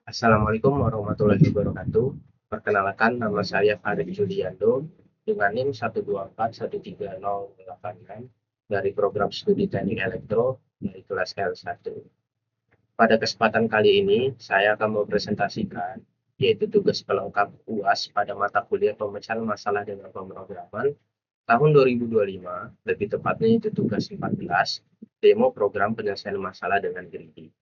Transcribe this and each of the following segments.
Assalamualaikum warahmatullahi wabarakatuh. Perkenalkan, nama saya Farid Juliando dengan NIM 1241308 dari program studi Teknik Elektro dari kelas L1. Pada kesempatan kali ini, saya akan mempresentasikan yaitu tugas pelengkap UAS pada mata kuliah pemecahan masalah dengan pemrograman tahun 2025, lebih tepatnya itu tugas 14, demo program penyelesaian masalah dengan greedy.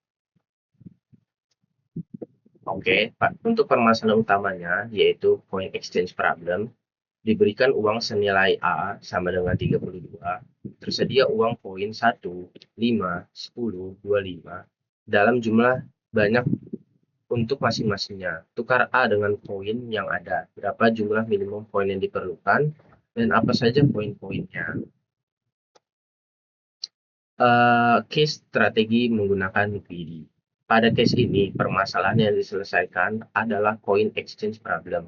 Oke, Pak. Untuk permasalahan utamanya, yaitu point exchange problem, diberikan uang senilai A sama dengan 32, tersedia uang poin 1, 5, 10, 25, dalam jumlah banyak untuk masing-masingnya. Tukar A dengan poin yang ada, berapa jumlah minimum poin yang diperlukan, dan apa saja poin-poinnya. Case strategi menggunakan greedy. Pada case ini, permasalahan yang diselesaikan adalah coin exchange problem,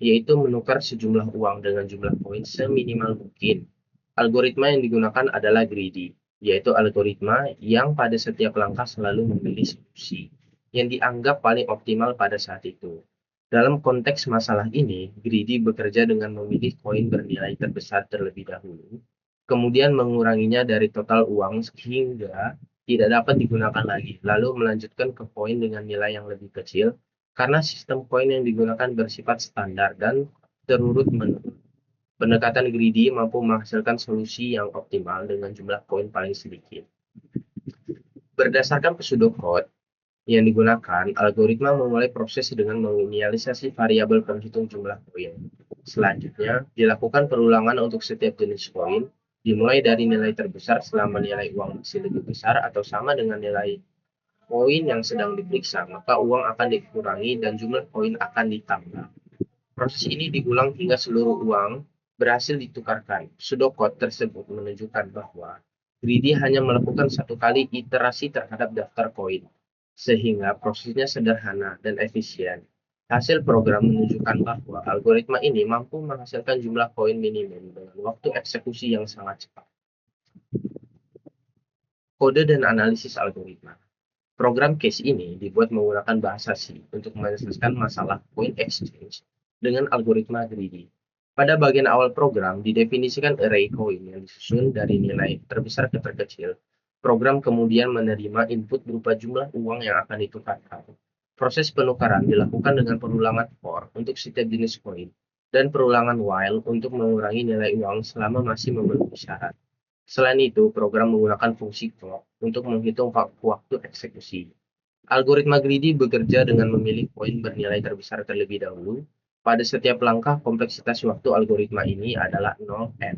yaitu menukar sejumlah uang dengan jumlah poin seminimal mungkin. Algoritma yang digunakan adalah greedy, yaitu algoritma yang pada setiap langkah selalu memilih solusi yang dianggap paling optimal pada saat itu. Dalam konteks masalah ini, greedy bekerja dengan memilih koin bernilai terbesar terlebih dahulu, kemudian menguranginya dari total uang sehingga tidak dapat digunakan lagi, lalu melanjutkan ke poin dengan nilai yang lebih kecil karena sistem poin yang digunakan bersifat standar dan terurut menurun. Pendekatan greedy mampu menghasilkan solusi yang optimal dengan jumlah poin paling sedikit. Berdasarkan pseudocode yang digunakan, algoritma memulai proses dengan menginisialisasi variabel penghitung jumlah poin. Selanjutnya, dilakukan perulangan untuk setiap jenis poin, dimulai dari nilai terbesar selama nilai uang masih lebih besar atau sama dengan nilai poin yang sedang diperiksa, maka uang akan dikurangi dan jumlah poin akan ditambah. Proses ini diulang hingga seluruh uang berhasil ditukarkan. Pseudocode tersebut menunjukkan bahwa greedy hanya melakukan satu kali iterasi terhadap daftar koin, sehingga prosesnya sederhana dan efisien. Hasil program menunjukkan bahwa algoritma ini mampu menghasilkan jumlah koin minimum dengan waktu eksekusi yang sangat cepat. Kode dan analisis algoritma. Program case ini dibuat menggunakan bahasa C untuk menyelesaikan masalah point exchange dengan algoritma greedy. Pada bagian awal program, didefinisikan array koin yang disusun dari nilai terbesar ke terkecil. Program kemudian menerima input berupa jumlah uang yang akan ditukarkan. Proses penukaran dilakukan dengan perulangan for untuk setiap jenis koin dan perulangan while untuk mengurangi nilai uang selama masih memenuhi syarat. Selain itu, program menggunakan fungsi clock untuk menghitung waktu eksekusi. Algoritma greedy bekerja dengan memilih poin bernilai terbesar terlebih dahulu. Pada setiap langkah, kompleksitas waktu algoritma ini adalah 0n,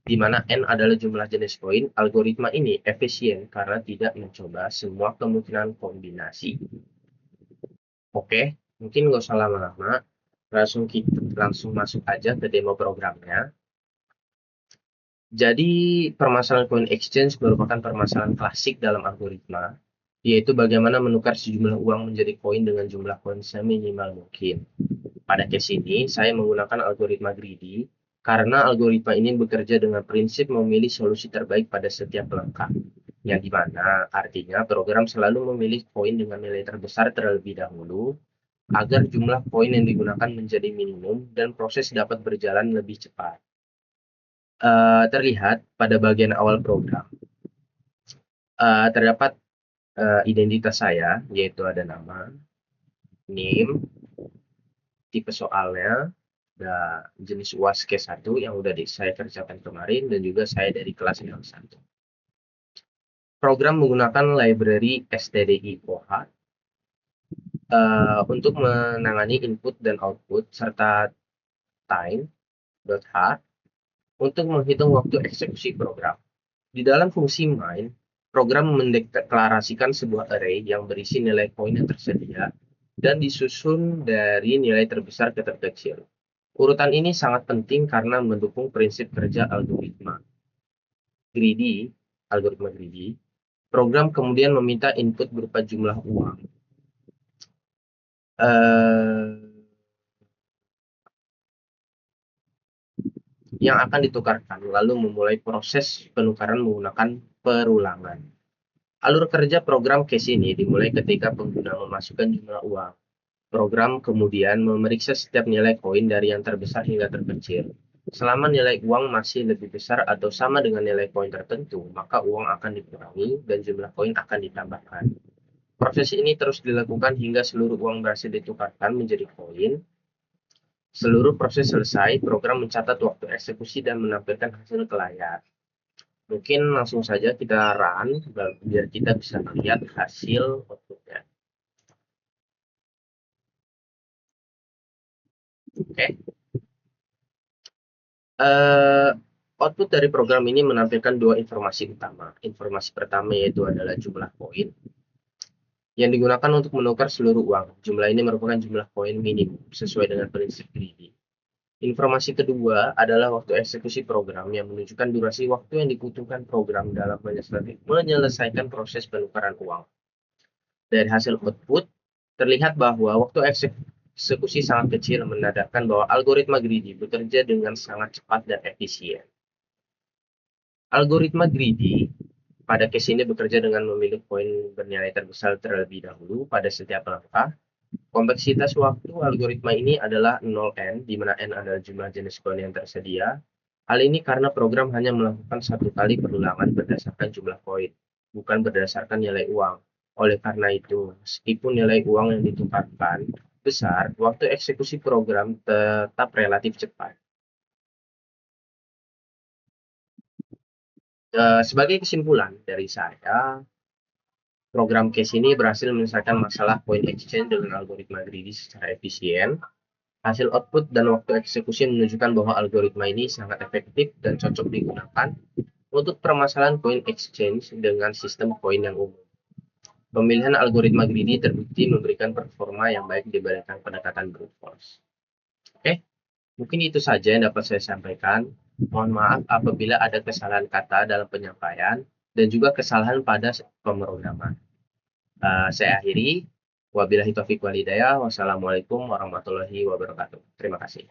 di mana n adalah jumlah jenis poin. Algoritma ini efisien karena tidak mencoba semua kemungkinan kombinasi. Oke, mungkin nggak usah lama-lama, langsung masuk aja ke demo programnya. Jadi, permasalahan coin exchange merupakan permasalahan klasik dalam algoritma, yaitu bagaimana menukar sejumlah uang menjadi koin dengan jumlah koin seminimal mungkin. Pada case ini, saya menggunakan algoritma greedy karena algoritma ini bekerja dengan prinsip memilih solusi terbaik pada setiap langkah, yang dimana artinya program selalu memilih koin dengan nilai terbesar terlebih dahulu agar jumlah koin yang digunakan menjadi minimum dan proses dapat berjalan lebih cepat. Terlihat pada bagian awal program, terdapat identitas saya, yaitu ada nama, name, tipe soalnya, dan jenis UAS case 1 yang udah saya kerjakan kemarin, dan juga saya dari kelas yang 1. Program menggunakan library stdi koha untuk menangani input dan output, serta time.h untuk menghitung waktu eksekusi program. Di dalam fungsi main, program mendeklarasikan sebuah array yang berisi nilai poin yang tersedia dan disusun dari nilai terbesar ke terkecil. Urutan ini sangat penting karena mendukung prinsip kerja algoritma greedy. Program kemudian meminta input berupa jumlah uang. Yang akan ditukarkan, lalu memulai proses penukaran menggunakan perulangan. Alur kerja program case ini dimulai ketika pengguna memasukkan jumlah uang Program kemudian memeriksa setiap nilai koin dari yang terbesar hingga terkecil. Selama nilai uang masih lebih besar atau sama dengan nilai koin tertentu, maka uang akan dikurangi dan jumlah koin akan ditambahkan. Proses ini terus dilakukan hingga seluruh uang berhasil ditukarkan menjadi koin. Seluruh proses selesai, program mencatat waktu eksekusi dan menampilkan hasil ke layar. Mungkin langsung saja kita run biar kita bisa melihat hasil outputnya. Oke. Output dari program ini menampilkan dua informasi utama. Informasi pertama yaitu adalah jumlah koin yang digunakan untuk menukar seluruh uang. Jumlah ini merupakan jumlah koin minimum sesuai dengan prinsip greedy. Informasi kedua adalah waktu eksekusi program yang menunjukkan durasi waktu yang dibutuhkan program dalam menyelesaikan proses penukaran uang. Dari hasil output, terlihat bahwa waktu eksekusi sangat kecil, menandakan bahwa algoritma greedy bekerja dengan sangat cepat dan efisien. Algoritma greedy pada case ini bekerja dengan memilih koin bernilai terbesar terlebih dahulu pada setiap langkah. Kompleksitas waktu algoritma ini adalah 0n, di mana n adalah jumlah jenis koin yang tersedia. Hal ini karena program hanya melakukan satu kali perulangan berdasarkan jumlah koin, bukan berdasarkan nilai uang. Oleh karena itu, meskipun nilai uang yang ditukarkan besar, waktu eksekusi program tetap relatif cepat. Sebagai kesimpulan dari saya, program case ini berhasil menyelesaikan masalah coin exchange dengan algoritma greedy secara efisien. Hasil output dan waktu eksekusi menunjukkan bahwa algoritma ini sangat efektif dan cocok digunakan untuk permasalahan coin exchange dengan sistem koin yang umum. Pemilihan algoritma greedy terbukti memberikan performa yang baik dibandingkan pendekatan brute force. Oke, mungkin itu saja yang dapat saya sampaikan. Mohon maaf apabila ada kesalahan kata dalam penyampaian dan juga kesalahan pada pemrograman. Saya akhiri. Wabillahi taufiq walhidayah. Wassalamualaikum warahmatullahi wabarakatuh. Terima kasih.